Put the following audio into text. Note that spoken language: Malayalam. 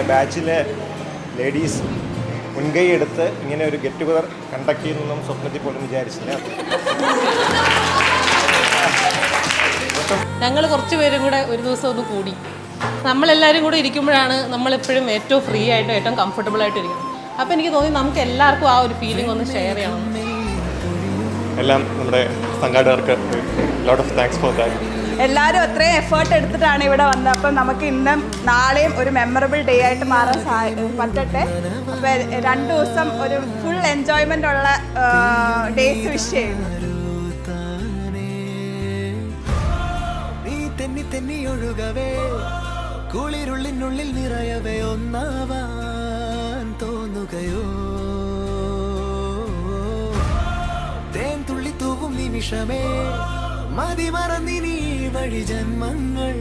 ബാച്ചിലെ ലേഡീസ് മുൻകൈ എടുത്ത് ഇങ്ങനെ ഒരു ഗെറ്റ് ടുഗദർ കണ്ടക്ട് ചെയ്യുന്നൊന്നും സ്വപ്നത്തിൽ പോലും വിചാരിച്ചില്ല. ഞങ്ങൾ കുറച്ച് പേരും കൂടെ ഒരു ദിവസം ഒന്ന് കൂടി, നമ്മളെല്ലാവരും കൂടെ ഇരിക്കുമ്പോഴാണ് നമ്മളെപ്പോഴും ഏറ്റവും ഫ്രീ ആയിട്ടും ഏറ്റവും കംഫർട്ടബിൾ ആയിട്ട് ഇരിക്കുന്നത്. അപ്പോൾ എനിക്ക് തോന്നി നമുക്ക് എല്ലാവർക്കും ആ ഒരു ഫീലിംഗ് ഒന്ന് ഷെയർ ചെയ്യണം. എല്ലാം നമ്മുടെ സംഘാടകർക്ക് lot of thanks for that. എല്ലാവരും അത്രയും എഫേർട്ട് എടുത്തിട്ടാണ് ഇവിടെ വന്നത്. അപ്പം നമുക്ക് ഇന്നും നാളെയും ഒരു മെമ്മറബിൾ ഡേ ആയിട്ട് മാറാൻ പറ്റട്ടെ. അപ്പം 2 ദിവസം ഒരു ഫുൾ എൻജോയ്മെൻ്റ് ഉള്ള ഡേയ്സ് വിഷ് ചെയ്യുന്നു. ഒഴുകവേ കുളിരുള്ളിനുള്ളിൽ നിറയവേ ഒന്നാവാൻ തോന്നുകയോ, തേൻ തുള്ളി തൂവും നിമിഷമേ മതി മറന്നിനി വഴി ജന്മങ്ങൾ